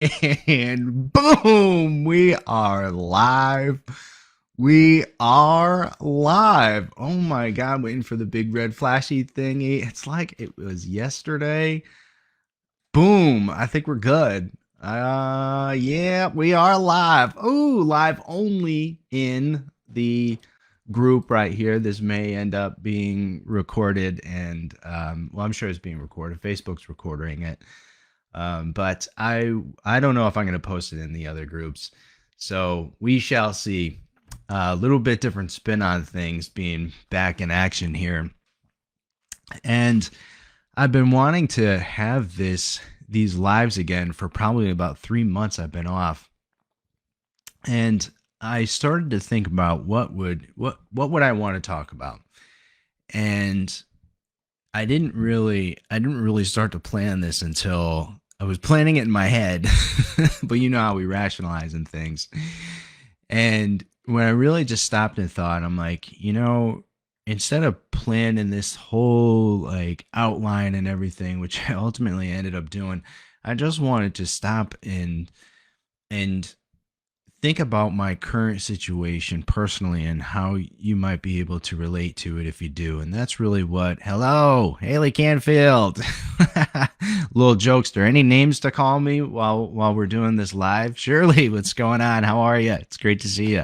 And boom, we are live. We are live. Oh my God, waiting for the big red flashy thingy. It's like it was yesterday. Boom, I think we're good. Yeah, we are live. Ooh, live only in the group right here. This may end up being recorded and well, I'm sure it's being recorded. Facebook's recording it. But I don't know if I'm going to post it in the other groups. So we shall see. A little bit different spin on things being back in action here. And I've been wanting to have these lives again for probably about 3 months. I've been off. And I started to think about what would I want to talk about. And I didn't really start to plan this until I was planning it in my head. But you know how we rationalize and things. And when I really just stopped and thought, I'm like, instead of planning this whole like outline and everything, which I ultimately ended up doing, I just wanted to stop and think about my current situation personally and how you might be able to relate to it if you do. And that's really what, hello, Haley Canfield, little jokester. Any names to call me while we're doing this live? Shirley, what's going on? How are you? It's great to see you.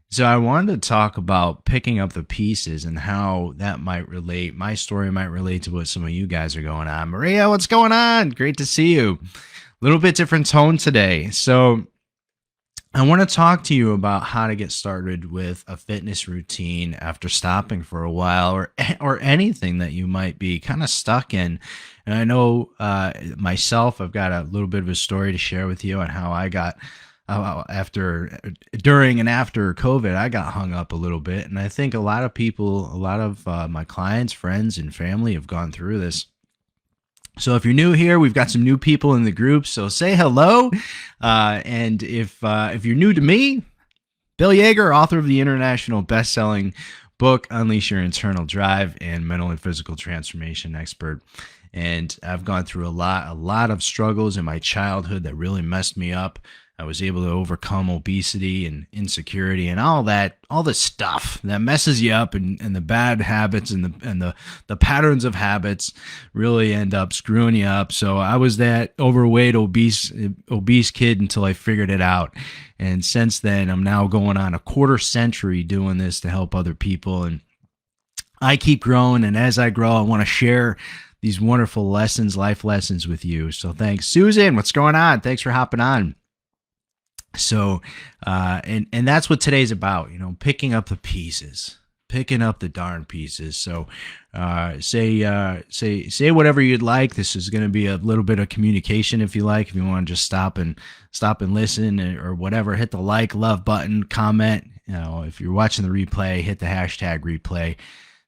So I wanted to talk about picking up the pieces and how that might relate. My story might relate to what some of you guys are going on. Maria, what's going on? Great to see you. A little bit different tone today. So I want to talk to you about how to get started with a fitness routine after stopping for a while, or anything that you might be kind of stuck in. And I know myself, I've got a little bit of a story to share with you on how I got during and after COVID, I got hung up a little bit. And I think a lot of people, a lot of my clients, friends, and family have gone through this. So if you're new here, we've got some new people in the group. So say hello. And if you're new to me, Bill Yeager, author of the international best-selling book Unleash Your Internal Drive and mental and physical transformation expert. And I've gone through a lot of struggles in my childhood that really messed me up. I was able to overcome obesity and insecurity and all the stuff that messes you up, and the bad habits and the patterns of habits really end up screwing you up. So I was that overweight, obese kid until I figured it out. And since then, I'm now going on a quarter century doing this to help other people. And I keep growing. And as I grow, I want to share these wonderful lessons, life lessons with you. So thanks. Susan, what's going on? Thanks for hopping on. So, and that's what today's about, picking up the pieces, picking up the darn pieces. So, say whatever you'd like. This is going to be a little bit of communication if you like. If you want to just stop and listen or whatever, hit the like, love button, comment. If you're watching the replay, hit the hashtag replay.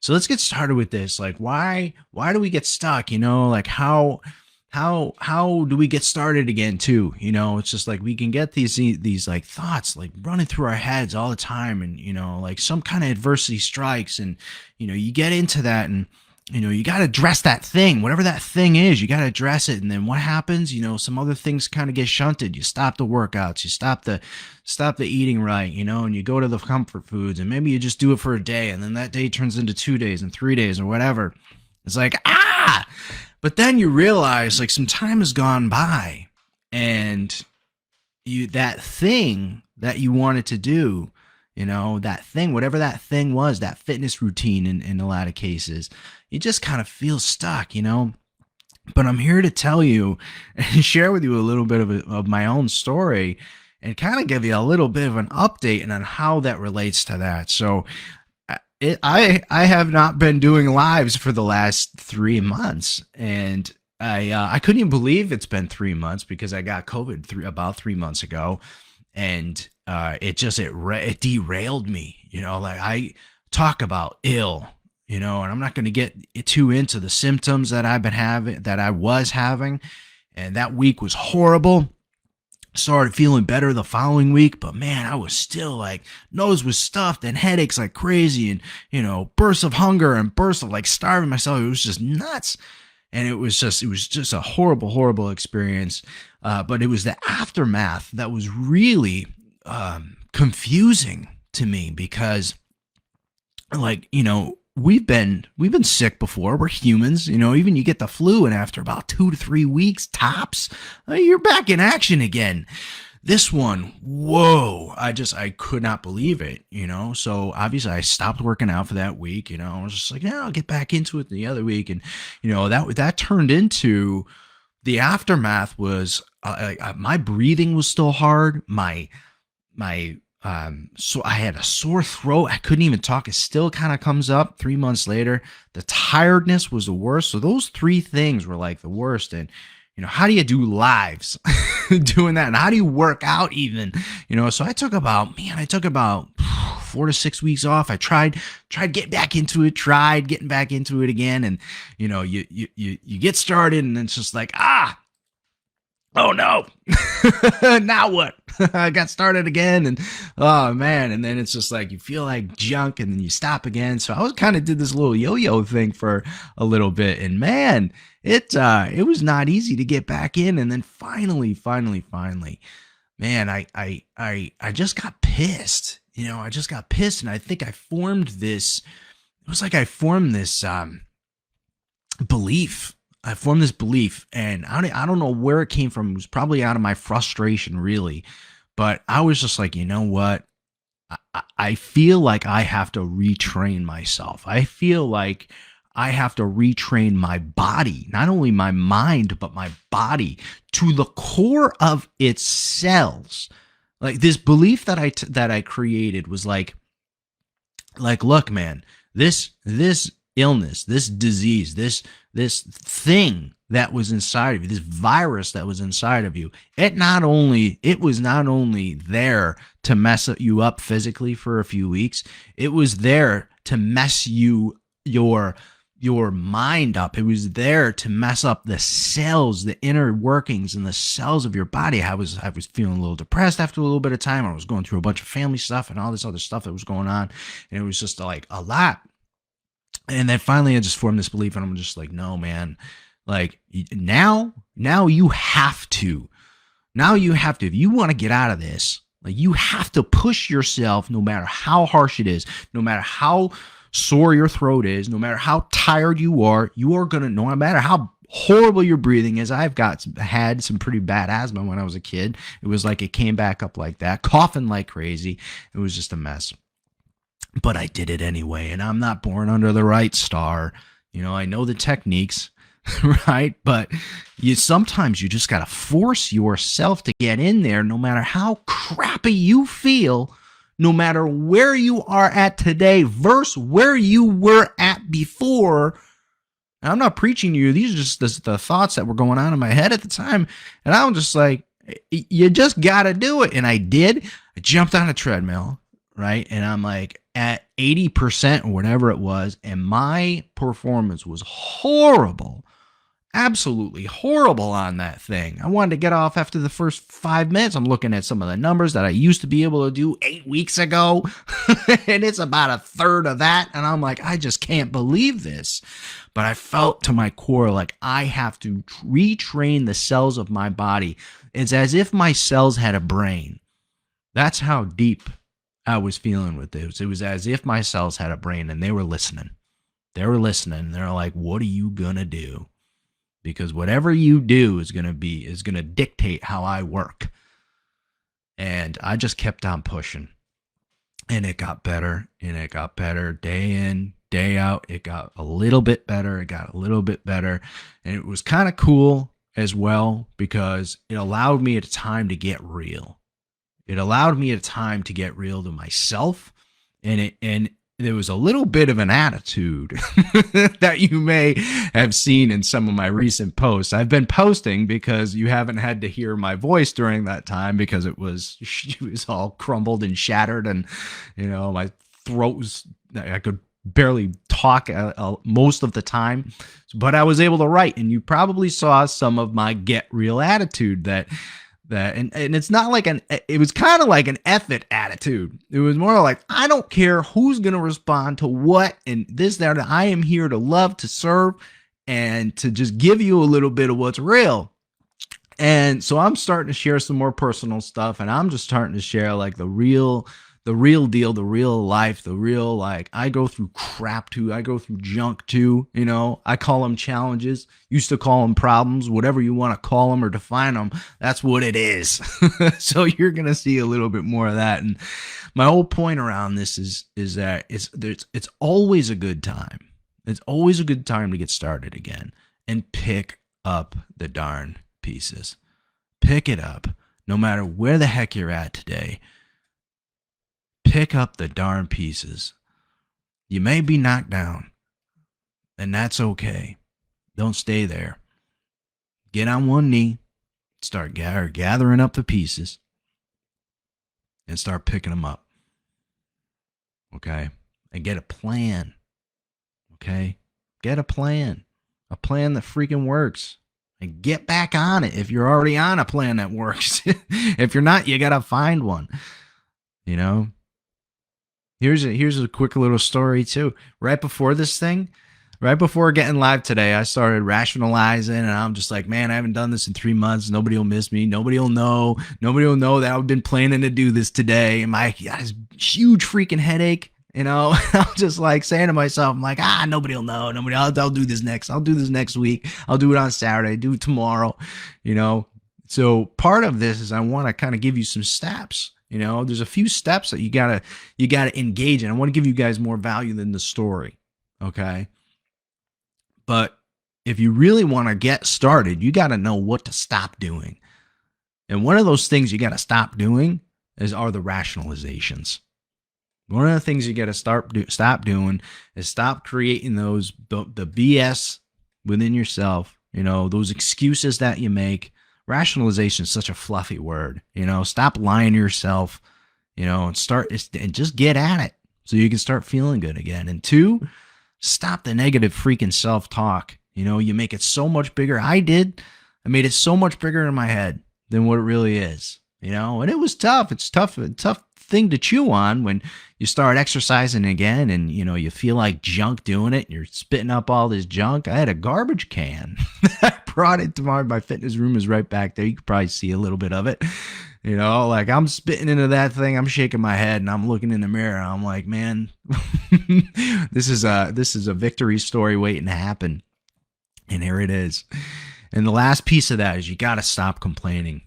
So let's get started with this. Like, why do we get stuck? Like how do we get started again too? It's just like we can get these like thoughts like running through our heads all the time, and like some kind of adversity strikes, and you get into that, and you got to address that thing, whatever that thing is. You got to address it, and then what happens? Some other things kind of get shunted. You stop the workouts, you stop the eating right, and you go to the comfort foods, and maybe you just do it for a day, and then that day turns into 2 days and 3 days or whatever. It's like, but then you realize like some time has gone by, and that thing that you wanted to do, that thing, whatever that thing was, that fitness routine in a lot of cases, you just kind of feel stuck, But I'm here to tell you and share with you a little bit of my own story and kind of give you a little bit of an update and on how that relates to that. So I have not been doing lives for the last 3 months, and I couldn't even believe it's been 3 months because I got COVID about 3 months ago, and it derailed me. Like I talk about ill, and I'm not going to get too into the symptoms that I was having, and that week was horrible. Started feeling better the following week, but man, I was still like, nose was stuffed and headaches like crazy, and bursts of hunger and bursts of like starving myself. It was just nuts. And it was just a horrible experience. But it was the aftermath that was really confusing to me because, like, we've been sick before. We're humans, even you get the flu, and after about 2 to 3 weeks tops, you're back in action again. This one, whoa, I could not believe it. So obviously I stopped working out for that week. I was just like, yeah, I'll get back into it the other week. And, that turned into the aftermath was, my breathing was still hard. So I had a sore throat. I couldn't even talk. It still kind of comes up 3 months later. The tiredness was the worst. So those three things were like the worst. And, how do you do lives doing that? And how do you work out even? So I took about 4 to 6 weeks off. I tried getting back into it, tried getting back into it again. And, you get started and it's just like, oh no, now what? I got started again, and oh man, and then it's just like you feel like junk, and then you stop again. So I was kind of did this little yo-yo thing for a little bit, and man, it was not easy to get back in. And then finally, man, I just got pissed. I just got pissed, and I think I formed this. It was like I formed this belief. I formed this belief, and I don't know where it came from. It was probably out of my frustration, really. But I was just like, you know what? I feel like I have to retrain myself. I feel like I have to retrain my body, not only my mind, but my body to the core of its cells. Like this belief that I created was like, look, man, this illness, this disease, this thing that was inside of you, this virus that was inside of you, it was not only there to mess you up physically for a few weeks, it was there to mess your mind up. It was there to mess up the cells, the inner workings and the cells of your body. I was feeling a little depressed after a little bit of time. I was going through a bunch of family stuff and all this other stuff that was going on, and it was just like a lot. And then finally I just formed this belief, and I'm just like, no, man, like now you have to, if you want to get out of this, like you have to push yourself, no matter how harsh it is, no matter how sore your throat is, no matter how tired you are going to, no matter how horrible your breathing is. Had some pretty bad asthma when I was a kid. It was like it came back up like that, coughing like crazy. It was just a mess. But I did it anyway, and I'm not born under the right star. I know the techniques, right? But sometimes you just got to force yourself to get in there, no matter how crappy you feel, no matter where you are at today versus where you were at before. And I'm not preaching to you. These are just the thoughts that were going on in my head at the time. And I'm just like, you just got to do it. And I did. I jumped on a treadmill, right? And I'm like at 80% or whatever it was. And my performance was horrible. Absolutely horrible on that thing. I wanted to get off after the first 5 minutes. I'm looking at some of the numbers that I used to be able to do 8 weeks ago, and it's about a third of that. And I'm like, I just can't believe this. But I felt to my core like I have to retrain the cells of my body. It's as if my cells had a brain. That's how deep I was feeling with this. It was as if my cells had a brain, and they were listening. They're like, what are you going to do? Because whatever you do is going to dictate how I work. And I just kept on pushing, and it got better, day in, day out. It got a little bit better. And it was kind of cool as well, because it allowed me at a time to get real. It allowed me a time to get real to myself, and there was a little bit of an attitude that you may have seen in some of my recent posts. I've been posting because you haven't had to hear my voice during that time, because it was all crumbled and shattered, and my throat was, I could barely talk most of the time, but I was able to write, and you probably saw some of my get real attitude and it's not like it was kind of like an effort attitude. It was more like, I don't care who's going to respond to what and this, that, and I am here to love, to serve, and to just give you a little bit of what's real. And so I'm starting to share some more personal stuff, and I'm just starting to share like the real deal, the real life, the real, like, I go through crap too. I go through junk too. You know, I call them challenges, used to call them problems, whatever you want to call them or define them. That's what it is. So you're going to see a little bit more of that. And my whole point around this is that it's always a good time. It's always a good time to get started again and pick up the darn pieces. Pick it up. No matter where the heck you're at today, pick up the darn pieces. You may be knocked down, and that's okay. Don't stay there. Get on one knee, start gathering up the pieces, and start picking them up. Okay? And get a plan. Okay? Get a plan that freaking works. And get back on it if you're already on a plan that works. If you're not, you got to find one. You know? Here's a quick little story too. Right before getting live today, I started rationalizing, and I'm just like, man, I haven't done this in 3 months. Nobody will miss me. Nobody will know that I've been planning to do this today. And I got this huge freaking headache. You know, I'm just like saying to myself, I'm like, nobody will know. I'll do this next. I'll do this next week. I'll do it on Saturday. Do it tomorrow. You know, so part of this is I want to kind of give you some steps. You know, there's a few steps that you gotta engage in. I want to give you guys more value than the story. Okay. But if you really want to get started, you got to know what to stop doing. And one of those things you got to stop doing are the rationalizations. One of the things you got to stop doing is stop creating the BS within yourself. You know, those excuses that you make. Rationalization is such a fluffy word. You know, stop lying to yourself. You know, and just get at it so you can start feeling good again. And 2, stop the negative freaking self-talk. You know, you make it so much bigger. I made it so much bigger in my head than what it really is. You know, and it was tough. It's a tough thing to chew on when you start exercising again and, you know, you feel like junk doing it and you're spitting up all this junk. I had a garbage can. I brought it tomorrow. My fitness room is right back there. You can probably see a little bit of it. You know, like I'm spitting into that thing. I'm shaking my head and I'm looking in the mirror. And I'm like, man, this is a victory story waiting to happen. And here it is. And the last piece of that is you got to stop complaining.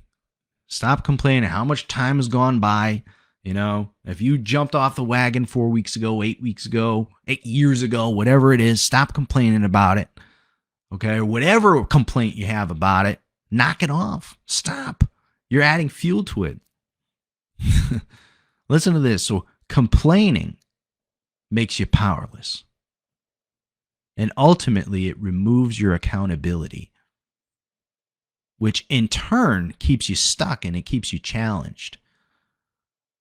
Stop complaining how much time has gone by. You know, if you jumped off the wagon 4 weeks ago, 8 weeks ago, 8 years ago, whatever it is, stop complaining about it. Okay. Or whatever complaint you have about it, knock it off. Stop. You're adding fuel to it. Listen to this. So complaining makes you powerless. And ultimately, it removes your accountability, which in turn keeps you stuck and it keeps you challenged.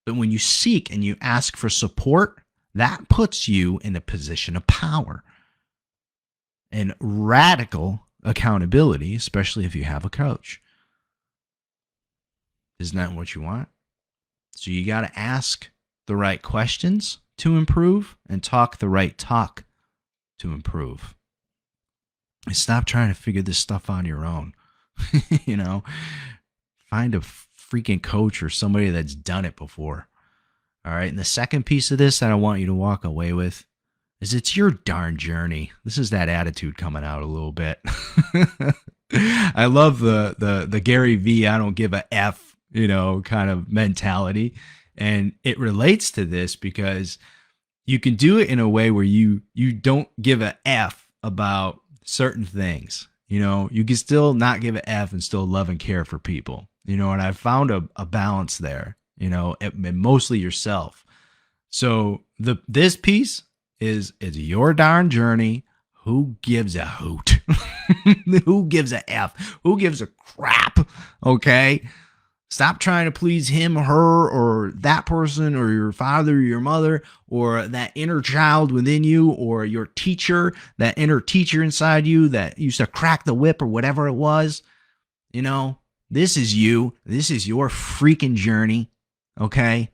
But when you seek and you ask for support, that puts you in a position of power and radical accountability, especially if you have a coach. Isn't that what you want? So you got to ask the right questions to improve and talk the right talk to improve. And stop trying to figure this stuff on your own. You know, find a freaking coach or somebody that's done it before. All right. And the second piece of this that I want you to walk away with is it's your darn journey. This is that attitude coming out a little bit. I love the Gary V, I don't give a F, you know, kind of mentality. And it relates to this because you can do it in a way where you don't give a F about certain things. You know, you can still not give an F and still love and care for people. You know, and I found a balance there, you know, and mostly yourself. So this piece is your darn journey. Who gives a hoot? Who gives a F? Who gives a crap? Okay. Stop trying to please him, her, or that person, or your father, or your mother, or that inner child within you, or your teacher, that inner teacher inside you that used to crack the whip or whatever it was. You know, this is you. This is your freaking journey. Okay.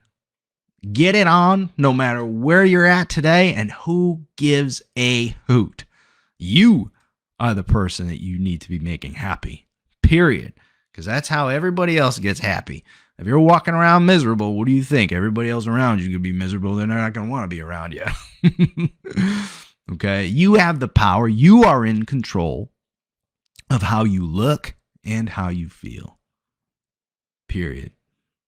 Get it on no matter where you're at today, and who gives a hoot? You are the person that you need to be making happy, period. Because that's how everybody else gets happy. If you're walking around miserable, what do you think? Everybody else around you could be miserable, then they're not going to want to be around you. Okay? You have the power. You are in control of how you look and how you feel, period.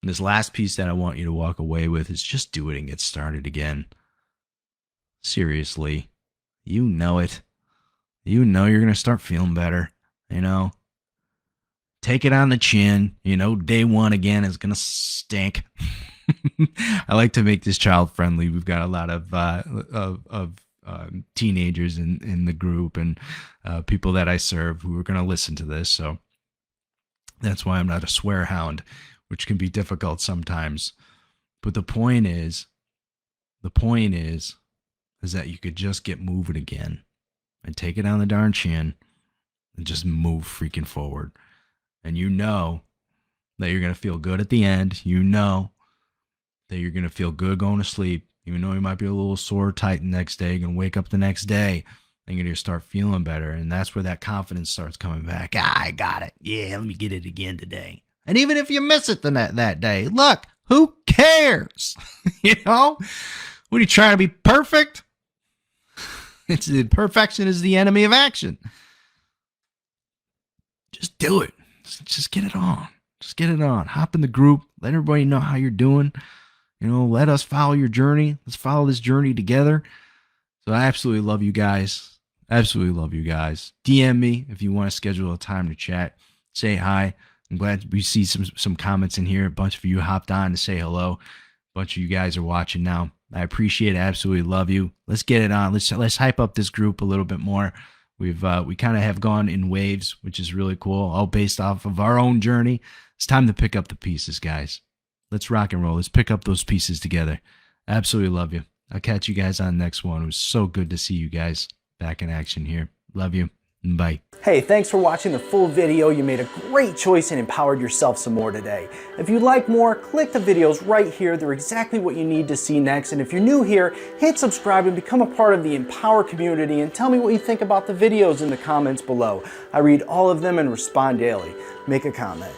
And this last piece that I want you to walk away with is just do it and get started again. Seriously. You know it. You know you're going to start feeling better, you know? Take it on the chin. You know, day one again is going to stink. I like to make this child friendly. We've got a lot of teenagers in the group and people that I serve who are going to listen to this. So that's why I'm not a swear hound, which can be difficult sometimes. But the point is that you could just get moving again and take it on the darn chin and just move freaking forward. And you know that you're going to feel good at the end. You know that you're going to feel good going to sleep. Even though you might be a little sore, tight the next day, you're going to wake up the next day and you're going to start feeling better. And that's where that confidence starts coming back. I got it. Yeah, let me get it again today. And even if you miss it that day, look, who cares? You know? What are you trying to be perfect? Perfection is the enemy of action. Just do it. Just get it on. Just get it on. Hop in the group. Let everybody know how you're doing. You know, let us follow your journey. Let's follow this journey together. So I absolutely love you guys. Absolutely love you guys. DM me if you want to schedule a time to chat. Say hi. I'm glad we see some comments in here. A bunch of you hopped on to say hello. A bunch of you guys are watching now. I appreciate it. Absolutely love you. Let's get it on. Let's hype up this group a little bit more. We kind of have gone in waves, which is really cool, all based off of our own journey. It's time to pick up the pieces, guys. Let's rock and roll. Let's pick up those pieces together. Absolutely love you. I'll catch you guys on the next one. It was so good to see you guys back in action here. Love you. Bye. Hey, thanks for watching the full video. You made a great choice and empowered yourself some more today. If you'd like more, click the videos right here. They're exactly what you need to see next. And if you're new here, hit subscribe and become a part of the Empower community and tell me what you think about the videos in the comments below. I read all of them and respond daily. Make a comment.